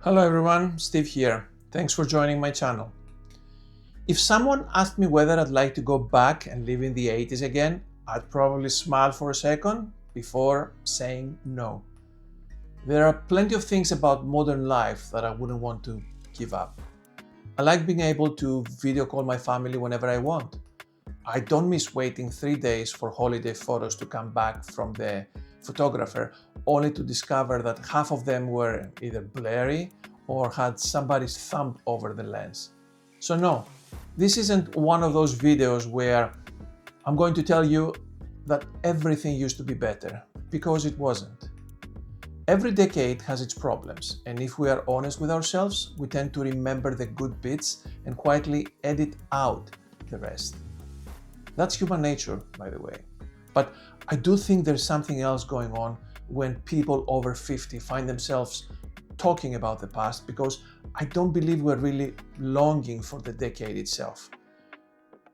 Hello everyone, Steve here. Thanks for joining my channel. If someone asked me whether I'd like to go back and live in the 80s again, I'd probably smile for a second before saying no. There are plenty of things about modern life that I wouldn't want to give up. I like being able to video call my family whenever I want. I don't miss waiting 3 days for holiday photos to come back from the photographer, only to discover that half of them were either blurry or had somebody's thumb over the lens. So no, this isn't one of those videos where I'm going to tell you that everything used to be better, because it wasn't. Every decade has its problems, and if we are honest with ourselves, we tend to remember the good bits and quietly edit out the rest. That's human nature, by the way. But I do think there's something else going on when people over 50 find themselves talking about the past, because I don't believe we're really longing for the decade itself.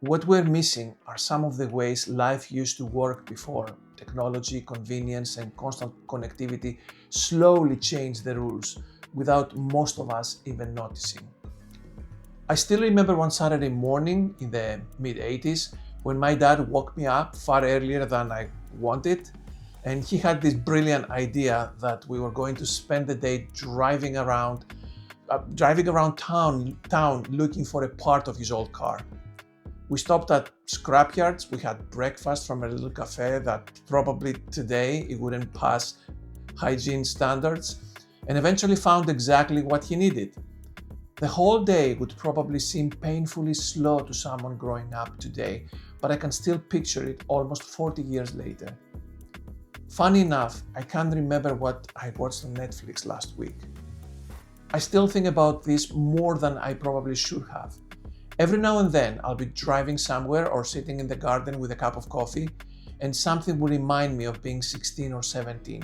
What we're missing are some of the ways life used to work before technology, convenience, and constant connectivity slowly changed the rules without most of us even noticing. I still remember one Saturday morning in the mid-80s when my dad woke me up far earlier than I wanted, and he had this brilliant idea that we were going to spend the day driving around town looking for a part of his old car. We stopped at scrapyards, we had breakfast from a little cafe that probably today it wouldn't pass hygiene standards, and eventually found exactly what he needed. The whole day would probably seem painfully slow to someone growing up today, but I can still picture it almost 40 years later. Funny enough, I can't remember what I watched on Netflix last week. I still think about this more than I probably should have. Every now and then I'll be driving somewhere or sitting in the garden with a cup of coffee, and something will remind me of being 16 or 17.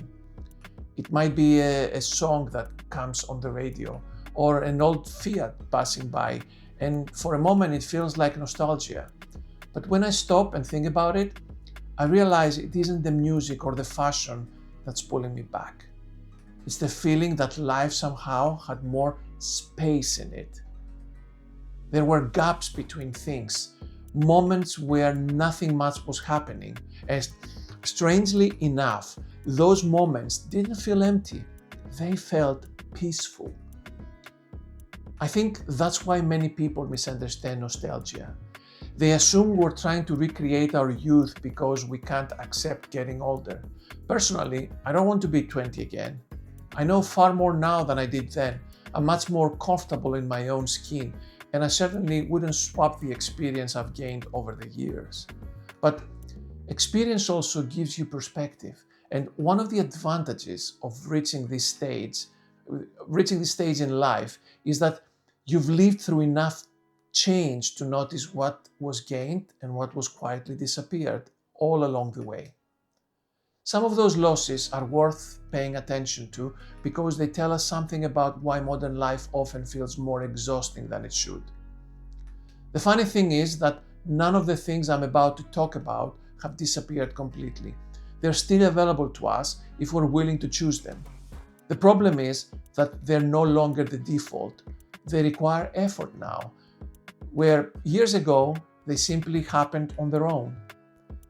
It might be a song that comes on the radio, or an old Fiat passing by, and for a moment it feels like nostalgia. But when I stop and think about it, I realize it isn't the music or the fashion that's pulling me back. It's the feeling that life somehow had more space in it. There were gaps between things, moments where nothing much was happening, and strangely enough, those moments didn't feel empty, they felt peaceful. I think that's why many people misunderstand nostalgia. They assume we're trying to recreate our youth because we can't accept getting older. Personally, I don't want to be 20 again. I know far more now than I did then. I'm much more comfortable in my own skin, and I certainly wouldn't swap the experience I've gained over the years. But experience also gives you perspective, and one of the advantages of reaching this stage in life is that you've lived through enough change to notice what was gained and what was quietly disappeared all along the way. Some of those losses are worth paying attention to because they tell us something about why modern life often feels more exhausting than it should. The funny thing is that none of the things I'm about to talk about have disappeared completely. They're still available to us if we're willing to choose them. The problem is that they're no longer the default. They require effort now, where years ago they simply happened on their own.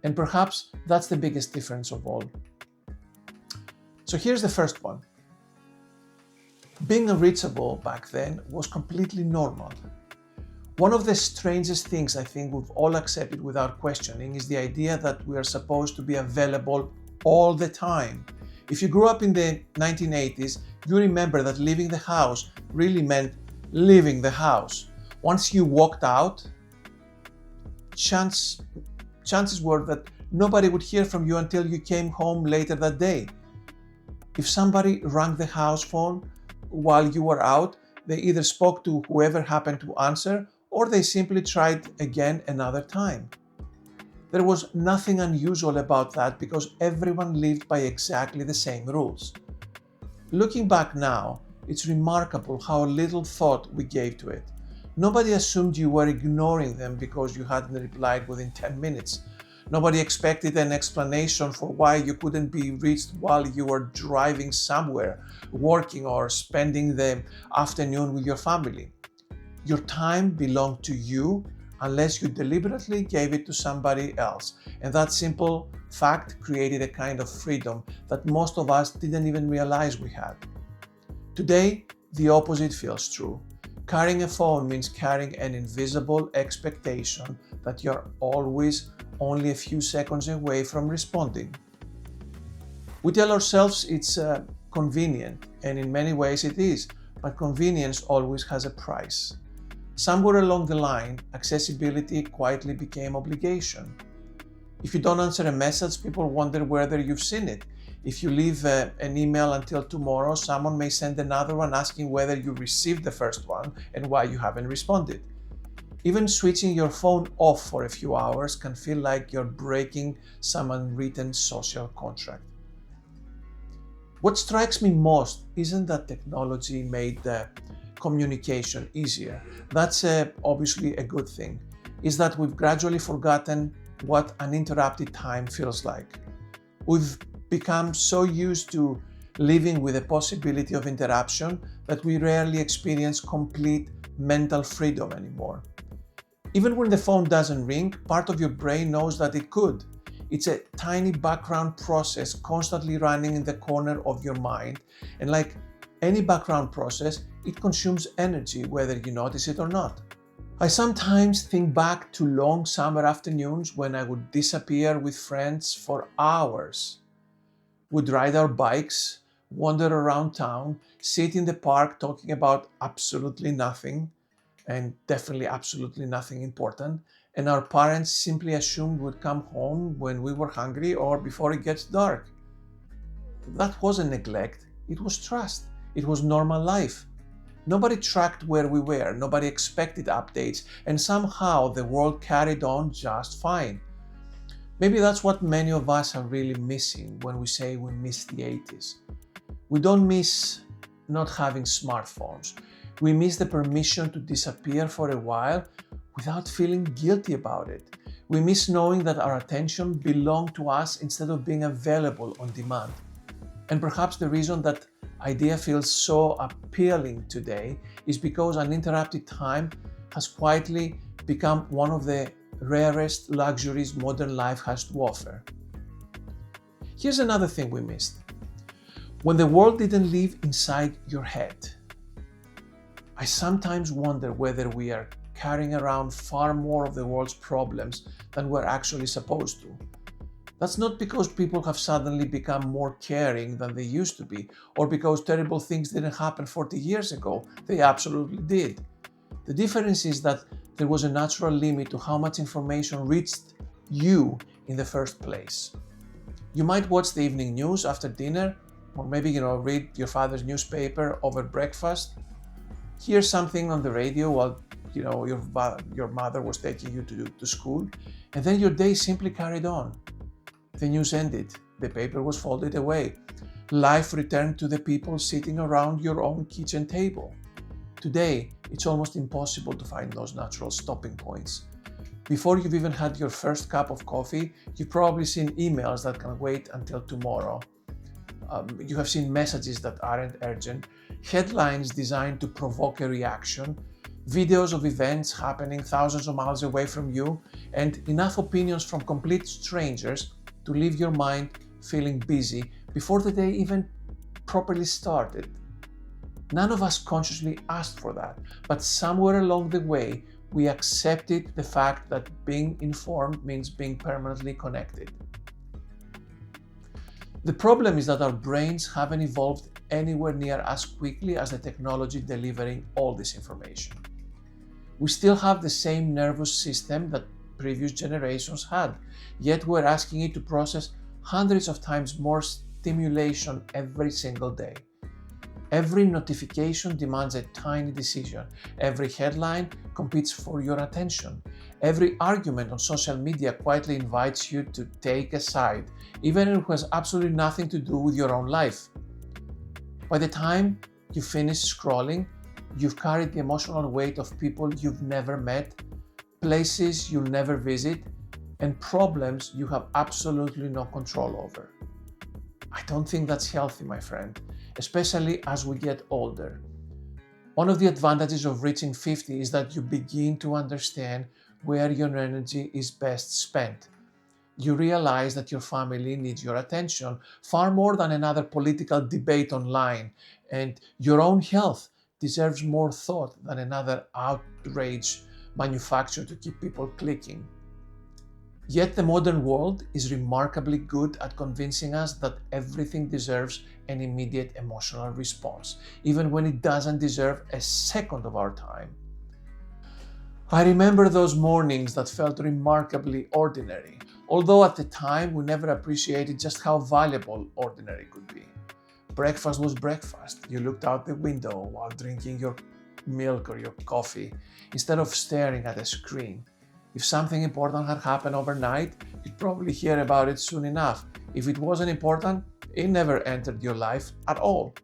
And perhaps that's the biggest difference of all. So here's the first one. Being unreachable back then was completely normal. One of the strangest things I think we've all accepted without questioning is the idea that we are supposed to be available all the time. If you grew up in the 1980s, you remember that leaving the house really meant leaving the house. Once you walked out, chances were that nobody would hear from you until you came home later that day. If somebody rang the house phone while you were out, they either spoke to whoever happened to answer, or they simply tried again another time. There was nothing unusual about that because everyone lived by exactly the same rules. Looking back now, it's remarkable how little thought we gave to it. Nobody assumed you were ignoring them because you hadn't replied within 10 minutes. Nobody expected an explanation for why you couldn't be reached while you were driving somewhere, working, or spending the afternoon with your family. Your time belonged to you unless you deliberately gave it to somebody else. And that simple fact created a kind of freedom that most of us didn't even realize we had. Today, the opposite feels true. Carrying a phone means carrying an invisible expectation that you're always only a few seconds away from responding. We tell ourselves it's convenient, and in many ways it is, but convenience always has a price. Somewhere along the line, accessibility quietly became obligation. If you don't answer a message, people wonder whether you've seen it. If you leave an email until tomorrow, someone may send another one asking whether you received the first one and why you haven't responded. Even switching your phone off for a few hours can feel like you're breaking some unwritten social contract. What strikes me most isn't that technology made communication easier. That's obviously a good thing. Is that we've gradually forgotten what uninterrupted time feels like. We've become so used to living with the possibility of interruption that we rarely experience complete mental freedom anymore. Even when the phone doesn't ring, part of your brain knows that it could. It's a tiny background process constantly running in the corner of your mind, and like any background process, it consumes energy whether you notice it or not. I sometimes think back to long summer afternoons when I would disappear with friends for hours. We'd ride our bikes, wander around town, sit in the park talking about absolutely nothing, and definitely absolutely nothing important, and our parents simply assumed we'd come home when we were hungry or before it gets dark. That wasn't neglect, it was trust. It was normal life. Nobody tracked where we were, nobody expected updates, and somehow the world carried on just fine. Maybe that's what many of us are really missing when we say we miss the 80s. We don't miss not having smartphones. We miss the permission to disappear for a while without feeling guilty about it. We miss knowing that our attention belonged to us instead of being available on demand. And perhaps the reason that idea feels so appealing today is because uninterrupted time has quietly become one of the rarest luxuries modern life has to offer. Here's another thing we missed. When the world didn't live inside your head, I sometimes wonder whether we are carrying around far more of the world's problems than we're actually supposed to. That's not because people have suddenly become more caring than they used to be, or because terrible things didn't happen 40 years ago. They absolutely did. The difference is that there was a natural limit to how much information reached you in the first place. You might watch the evening news after dinner, or maybe read your father's newspaper over breakfast, hear something on the radio while your mother was taking you to school, and then your day simply carried on. The news ended, the paper was folded away, life returned to the people sitting around your own kitchen table. Today, it's almost impossible to find those natural stopping points. Before you've even had your first cup of coffee, you've probably seen emails that can wait until tomorrow. You have seen messages that aren't urgent, headlines designed to provoke a reaction, videos of events happening thousands of miles away from you, and enough opinions from complete strangers to leave your mind feeling busy before the day even properly started. None of us consciously asked for that, but somewhere along the way, we accepted the fact that being informed means being permanently connected. The problem is that our brains haven't evolved anywhere near as quickly as the technology delivering all this information. We still have the same nervous system that previous generations had, yet we're asking it to process hundreds of times more stimulation every single day. Every notification demands a tiny decision. Every headline competes for your attention. Every argument on social media quietly invites you to take a side, even if it has absolutely nothing to do with your own life. By the time you finish scrolling, you've carried the emotional weight of people you've never met, places you'll never visit, and problems you have absolutely no control over. I don't think that's healthy, my friend, especially as we get older. One of the advantages of reaching 50 is that you begin to understand where your energy is best spent. You realize that your family needs your attention far more than another political debate online, and your own health deserves more thought than another outrage manufactured to keep people clicking. Yet the modern world is remarkably good at convincing us that everything deserves an immediate emotional response, even when it doesn't deserve a second of our time. I remember those mornings that felt remarkably ordinary, although at the time we never appreciated just how valuable ordinary could be. Breakfast was breakfast. You looked out the window while drinking your milk or your coffee instead of staring at a screen. If something important had happened overnight, you'd probably hear about it soon enough. If it wasn't important, it never entered your life at all.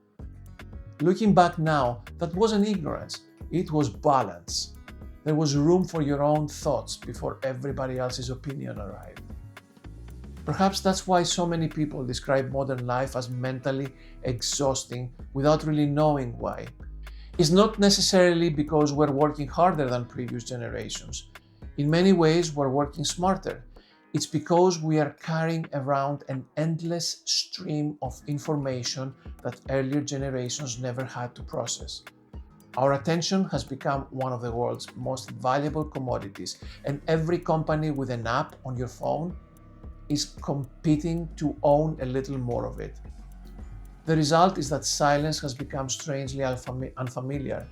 Looking back now, that wasn't ignorance, it was balance. There was room for your own thoughts before everybody else's opinion arrived. Perhaps that's why so many people describe modern life as mentally exhausting without really knowing why. It's not necessarily because we're working harder than previous generations. In many ways, we're working smarter. It's because we are carrying around an endless stream of information that earlier generations never had to process. Our attention has become one of the world's most valuable commodities, and every company with an app on your phone is competing to own a little more of it. The result is that silence has become strangely unfamiliar,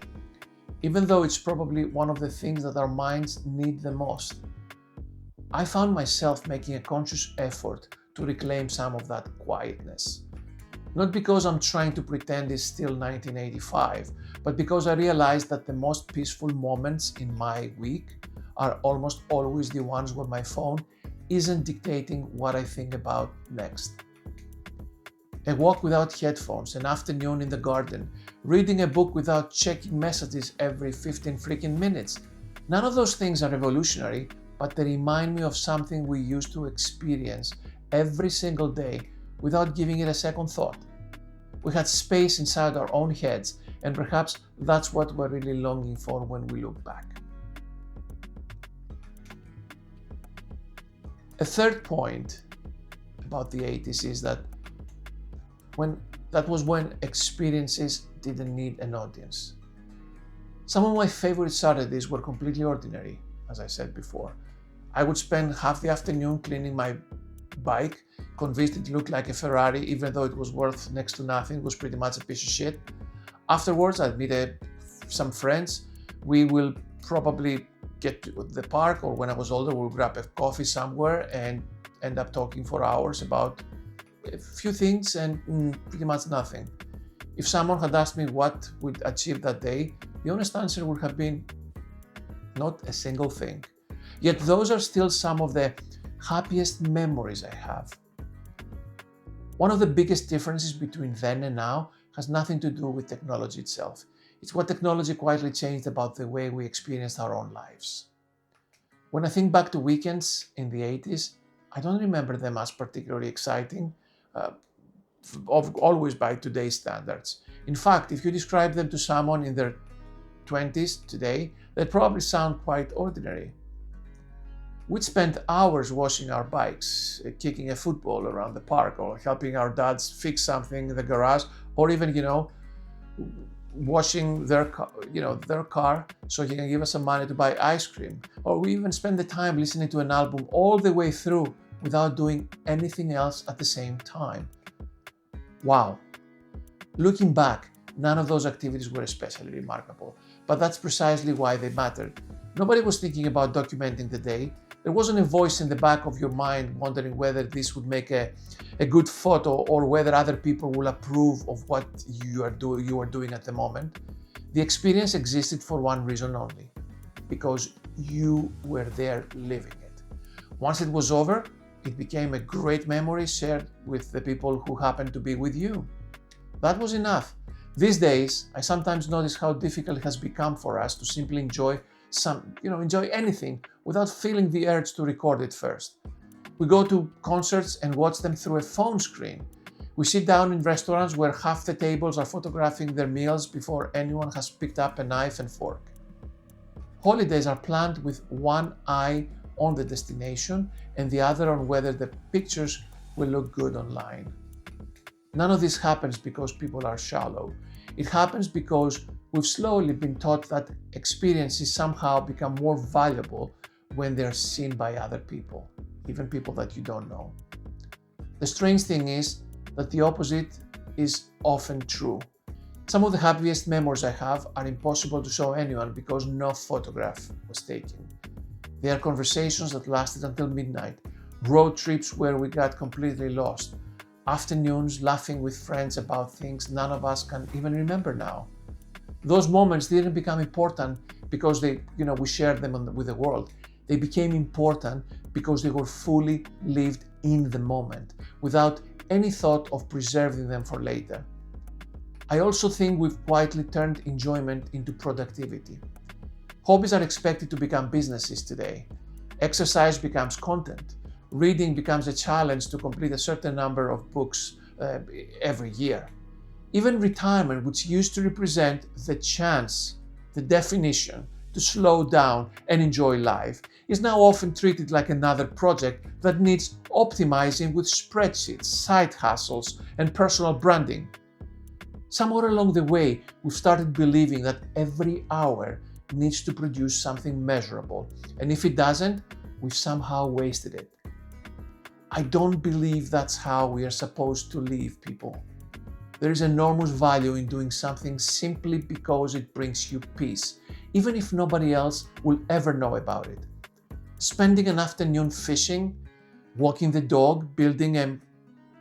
even though it's probably one of the things that our minds need the most. I found myself making a conscious effort to reclaim some of that quietness. Not because I'm trying to pretend it's still 1985, but because I realized that the most peaceful moments in my week are almost always the ones where my phone isn't dictating what I think about next. A walk without headphones, an afternoon in the garden, reading a book without checking messages every 15 freaking minutes. None of those things are revolutionary, but they remind me of something we used to experience every single day without giving it a second thought. We had space inside our own heads, and perhaps that's what we're really longing for when we look back. A third point about the 80s is that was when experiences didn't need an audience. Some of my favorite Saturdays were completely ordinary, as I said before. I would spend half the afternoon cleaning my bike, convinced it looked like a Ferrari, even though it was worth next to nothing, it was pretty much a piece of shit. Afterwards, I'd meet some friends. We will probably get to the park, or when I was older, we'll grab a coffee somewhere and end up talking for hours about a few things and pretty much nothing. If someone had asked me what we'd achieved that day, the honest answer would have been not a single thing. Yet those are still some of the happiest memories I have. One of the biggest differences between then and now has nothing to do with technology itself. It's what technology quietly changed about the way we experienced our own lives. When I think back to weekends in the 80s, I don't remember them as particularly exciting, always by today's standards. In fact, if you describe them to someone in their 20s today, they'd probably sound quite ordinary. We'd spend hours washing our bikes, kicking a football around the park, or helping our dads fix something in the garage, or even, washing their car so he can give us some money to buy ice cream. Or we even spend the time listening to an album all the way through without doing anything else at the same time. Wow. Looking back, none of those activities were especially remarkable, but that's precisely why they mattered. Nobody was thinking about documenting the day. There wasn't a voice in the back of your mind wondering whether this would make a good photo or whether other people will approve of what you are doing at the moment. The experience existed for one reason only, because you were there living it. Once it was over, it became a great memory shared with the people who happened to be with you. That was enough. These days, I sometimes notice how difficult it has become for us to simply enjoy enjoy anything without feeling the urge to record it first. We go to concerts and watch them through a phone screen. We sit down in restaurants where half the tables are photographing their meals before anyone has picked up a knife and fork. Holidays are planned with one eye on the destination and the other on whether the pictures will look good online. None of this happens because people are shallow. It happens because we've slowly been taught that experiences somehow become more valuable when they're seen by other people, even people that you don't know. The strange thing is that the opposite is often true. Some of the happiest memories I have are impossible to show anyone because no photograph was taken. They are conversations that lasted until midnight, road trips where we got completely lost, afternoons laughing with friends about things none of us can even remember now. Those moments didn't become important because we shared them with the world. They became important because they were fully lived in the moment, without any thought of preserving them for later. I also think we've quietly turned enjoyment into productivity. Hobbies are expected to become businesses today. Exercise becomes content. Reading becomes a challenge to complete a certain number of books every year. Even retirement, which used to represent the chance, the definition to slow down and enjoy life, is now often treated like another project that needs optimizing with spreadsheets, side hustles, and personal branding. Somewhere along the way, we've started believing that every hour needs to produce something measurable, and if it doesn't, we've somehow wasted it. I don't believe that's how we are supposed to live, people. There is enormous value in doing something simply because it brings you peace, even if nobody else will ever know about it. Spending an afternoon fishing, walking the dog, building a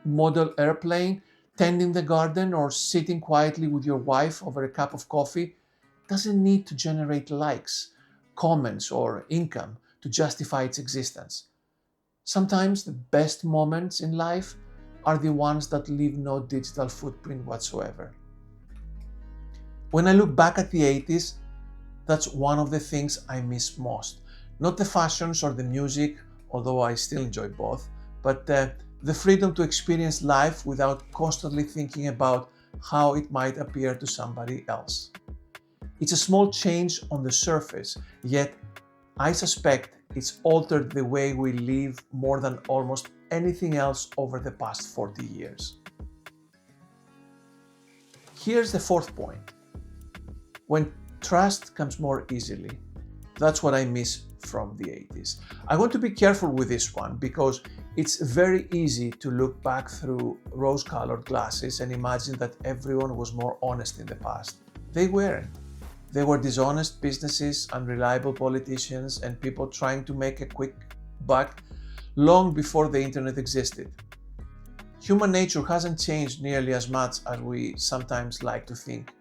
model airplane, tending the garden, or sitting quietly with your wife over a cup of coffee doesn't need to generate likes, comments, or income to justify its existence. Sometimes the best moments in life are the ones that leave no digital footprint whatsoever. When I look back at the 80s, that's one of the things I miss most. Not the fashions or the music, although I still enjoy both, but the freedom to experience life without constantly thinking about how it might appear to somebody else. It's a small change on the surface, yet I suspect it's altered the way we live more than almost anything else over the past 40 years. Here's the fourth point. When trust comes more easily. That's what I miss from the 80s. I want to be careful with this one because it's very easy to look back through rose-colored glasses and imagine that everyone was more honest in the past. They weren't. There were dishonest businesses, unreliable politicians, and people trying to make a quick buck long before the internet existed. Human nature hasn't changed nearly as much as we sometimes like to think.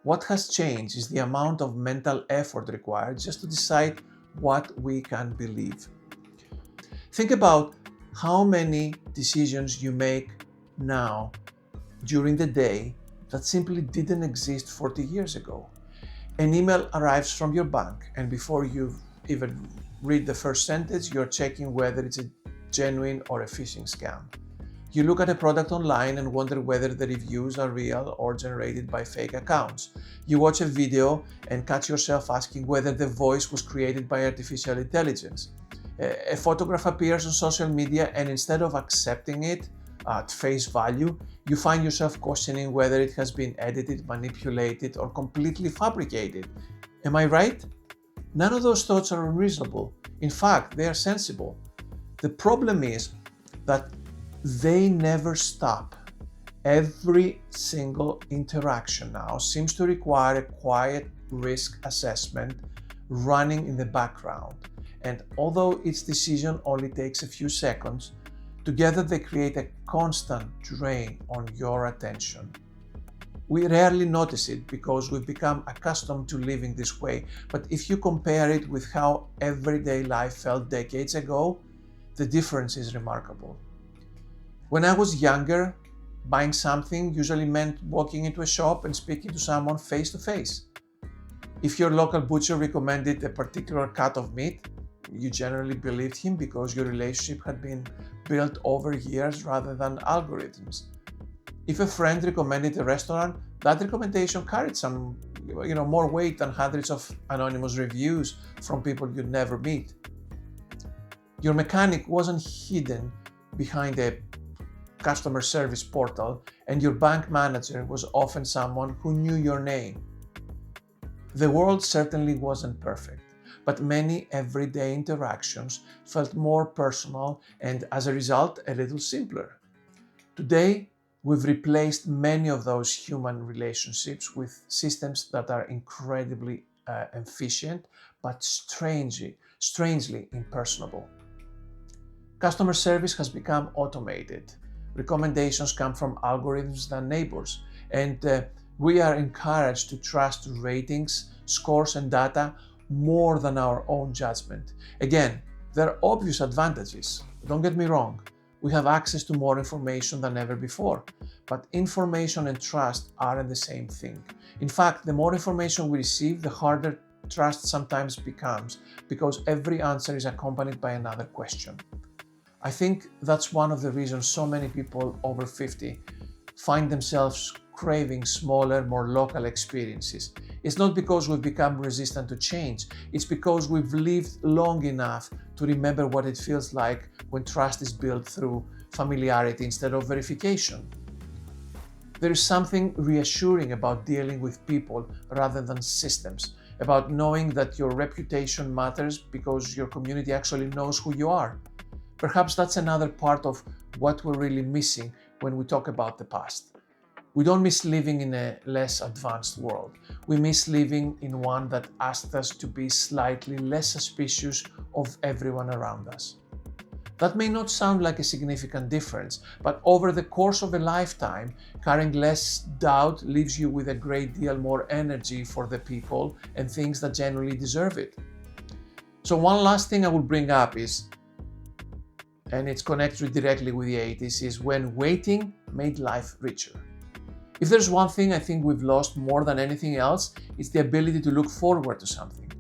What has changed is the amount of mental effort required just to decide what we can believe. Think about how many decisions you make now during the day that simply didn't exist 40 years ago. An email arrives from your bank, and before you even read the first sentence, you're checking whether it's a genuine or a phishing scam. You look at a product online and wonder whether the reviews are real or generated by fake accounts. You watch a video and catch yourself asking whether the voice was created by artificial intelligence. A photograph appears on social media, and instead of accepting it at face value, you find yourself questioning whether it has been edited, manipulated, or completely fabricated. Am I right? None of those thoughts are unreasonable. In fact, they are sensible. The problem is that they never stop. Every single interaction now seems to require a quiet risk assessment running in the background. And although each decision only takes a few seconds, together they create a constant drain on your attention. We rarely notice it because we've become accustomed to living this way, but if you compare it with how everyday life felt decades ago, the difference is remarkable. When I was younger, buying something usually meant walking into a shop and speaking to someone face to face. If your local butcher recommended a particular cut of meat, you generally believed him because your relationship had been built over years rather than algorithms. If a friend recommended a restaurant, that recommendation carried some more weight than hundreds of anonymous reviews from people you'd never meet. Your mechanic wasn't hidden behind a customer service portal, and your bank manager was often someone who knew your name. The world certainly wasn't perfect, but many everyday interactions felt more personal and, as a result, a little simpler. Today, we've replaced many of those human relationships with systems that are incredibly efficient, but strangely impersonable. Customer service has become automated. Recommendations come from algorithms than neighbors, and we are encouraged to trust ratings, scores, and data more than our own judgment. Again, there are obvious advantages. Don't get me wrong. We have access to more information than ever before, but information and trust aren't the same thing. In fact, the more information we receive, the harder trust sometimes becomes, because every answer is accompanied by another question. I think that's one of the reasons so many people over 50 find themselves craving smaller, more local experiences. It's not because we've become resistant to change, it's because we've lived long enough to remember what it feels like when trust is built through familiarity instead of verification. There is something reassuring about dealing with people rather than systems, about knowing that your reputation matters because your community actually knows who you are. Perhaps that's another part of what we're really missing when we talk about the past. We don't miss living in a less advanced world. We miss living in one that asked us to be slightly less suspicious of everyone around us. That may not sound like a significant difference, but over the course of a lifetime, carrying less doubt leaves you with a great deal more energy for the people and things that genuinely deserve it. So one last thing I will bring up is, and it's connected directly with the 80s, is when waiting made life richer. If there's one thing I think we've lost more than anything else, it's the ability to look forward to something.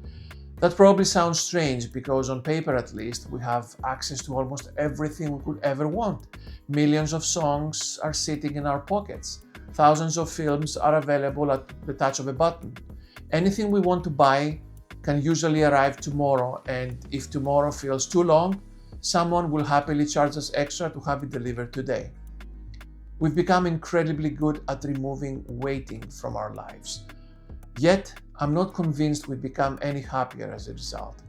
That probably sounds strange because on paper at least, we have access to almost everything we could ever want. Millions of songs are sitting in our pockets. Thousands of films are available at the touch of a button. Anything we want to buy can usually arrive tomorrow, and if tomorrow feels too long, someone will happily charge us extra to have it delivered today. We've become incredibly good at removing waiting from our lives. Yet, I'm not convinced we've become any happier as a result.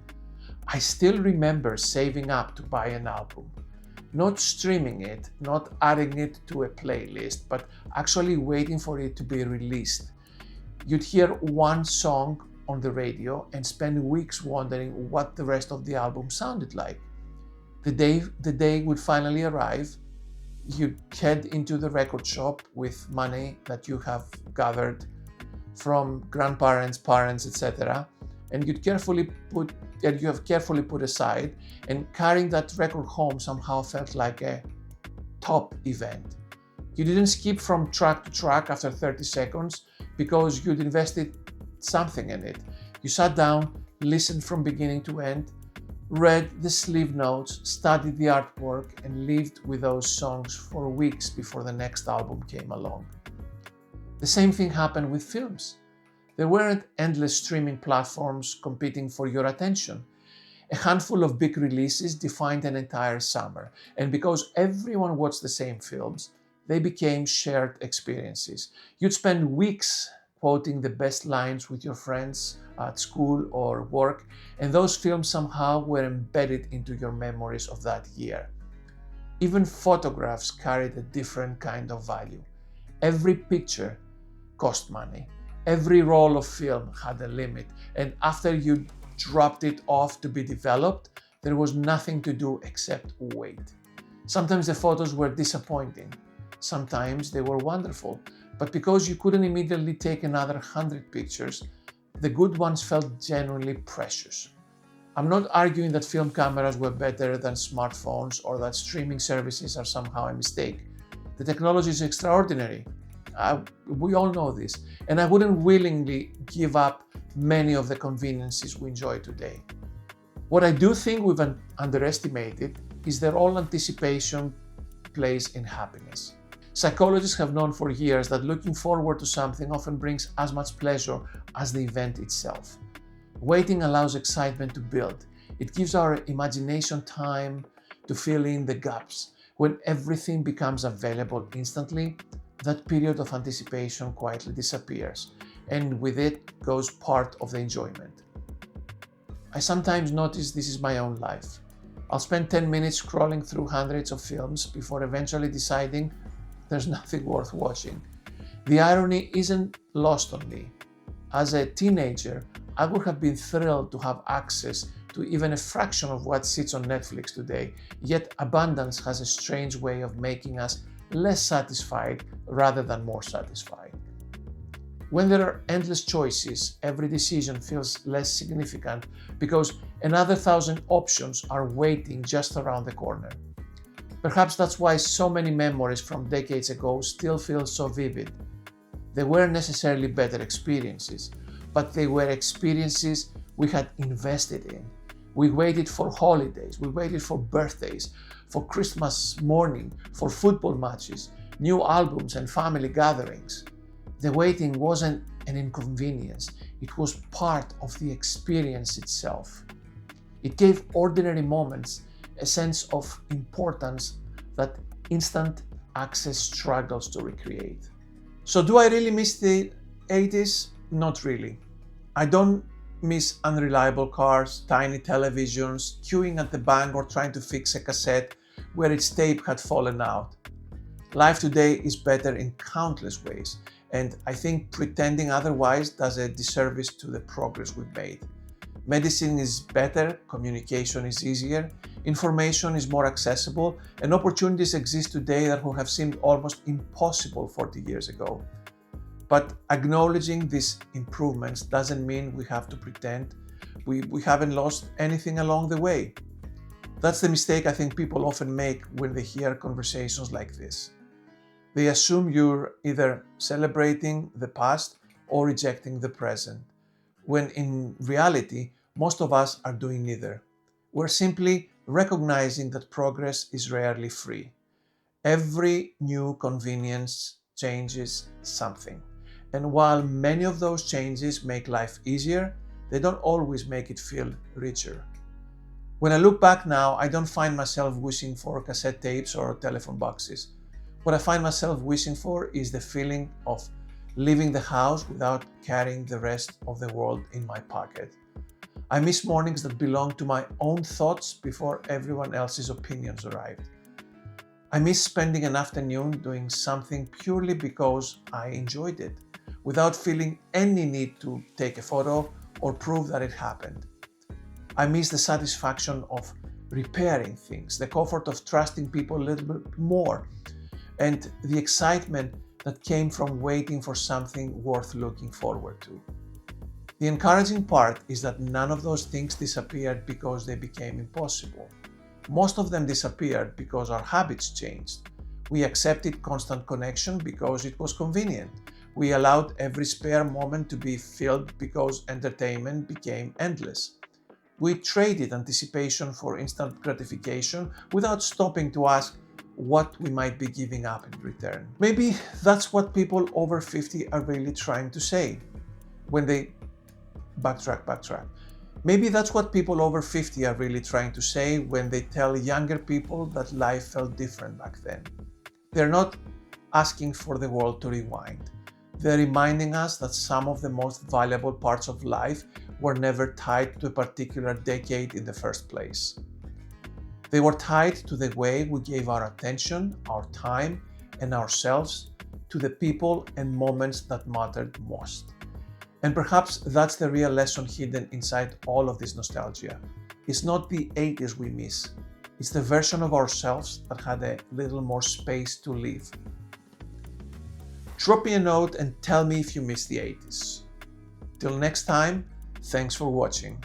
I still remember saving up to buy an album, not streaming it, not adding it to a playlist, but actually waiting for it to be released. You'd hear one song on the radio and spend weeks wondering what the rest of the album sounded like. The day would finally arrive. You'd head into the record shop with money that you have gathered from grandparents, parents, etc., and you have carefully put aside, and carrying that record home somehow felt like a top event. You didn't skip from track to track after 30 seconds because you'd invested something in it. You sat down, listened from beginning to end, read the sleeve notes, studied the artwork, and lived with those songs for weeks before the next album came along. The same thing happened with films. There weren't endless streaming platforms competing for your attention. A handful of big releases defined an entire summer, and because everyone watched the same films, they became shared experiences. You'd spend weeks quoting the best lines with your friends at school or work, and those films somehow were embedded into your memories of that year. Even photographs carried a different kind of value. Every picture cost money. Every roll of film had a limit, and after you dropped it off to be developed, there was nothing to do except wait. Sometimes the photos were disappointing. Sometimes they were wonderful, but because you couldn't immediately take another 100 pictures, the good ones felt genuinely precious. I'm not arguing that film cameras were better than smartphones or that streaming services are somehow a mistake. The technology is extraordinary. We all know this. And I wouldn't willingly give up many of the conveniences we enjoy today. What I do think we've underestimated is the role anticipation plays in happiness. Psychologists have known for years that looking forward to something often brings as much pleasure as the event itself. Waiting allows excitement to build. It gives our imagination time to fill in the gaps. When everything becomes available instantly, that period of anticipation quietly disappears, and with it goes part of the enjoyment. I sometimes notice this is my own life. I'll spend 10 minutes scrolling through hundreds of films before eventually deciding there's nothing worth watching. The irony isn't lost on me. As a teenager, I would have been thrilled to have access to even a fraction of what sits on Netflix today, yet abundance has a strange way of making us less satisfied rather than more satisfied. When there are endless choices, every decision feels less significant because another 1,000 options are waiting just around the corner. Perhaps that's why so many memories from decades ago still feel so vivid. They weren't necessarily better experiences, but they were experiences we had invested in. We waited for holidays, we waited for birthdays, for Christmas morning, for football matches, new albums and family gatherings. The waiting wasn't an inconvenience, it was part of the experience itself. It gave ordinary moments a sense of importance that instant access struggles to recreate. So do I really miss the 80s? Not really. I don't miss unreliable cars, tiny televisions, queuing at the bank or trying to fix a cassette where its tape had fallen out. Life today is better in countless ways, and I think pretending otherwise does a disservice to the progress we've made. Medicine is better, communication is easier, information is more accessible, and opportunities exist today that would have seemed almost impossible 40 years ago. But acknowledging these improvements doesn't mean we have to pretend we haven't lost anything along the way. That's the mistake I think people often make when they hear conversations like this. They assume you're either celebrating the past or rejecting the present, when in reality, most of us are doing neither. We're simply recognizing that progress is rarely free. Every new convenience changes something. And while many of those changes make life easier, they don't always make it feel richer. When I look back now, I don't find myself wishing for cassette tapes or telephone boxes. What I find myself wishing for is the feeling of leaving the house without carrying the rest of the world in my pocket. I miss mornings that belong to my own thoughts before everyone else's opinions arrived. I miss spending an afternoon doing something purely because I enjoyed it, without feeling any need to take a photo or prove that it happened. I miss the satisfaction of repairing things, the comfort of trusting people a little bit more, and the excitement that came from waiting for something worth looking forward to. The encouraging part is that none of those things disappeared because they became impossible. Most of them disappeared because our habits changed. We accepted constant connection because it was convenient. We allowed every spare moment to be filled because entertainment became endless. We traded anticipation for instant gratification without stopping to ask what we might be giving up in return. Maybe that's what people over 50 are really trying to say when they backtrack. Maybe that's what people over 50 are really trying to say when they tell younger people that life felt different back then. They're not asking for the world to rewind. They're reminding us that some of the most valuable parts of life were never tied to a particular decade in the first place. They were tied to the way we gave our attention, our time, and ourselves to the people and moments that mattered most. And perhaps that's the real lesson hidden inside all of this nostalgia. It's not the 80s we miss. It's the version of ourselves that had a little more space to live. Drop me a note and tell me if you miss the 80s. Till next time, thanks for watching.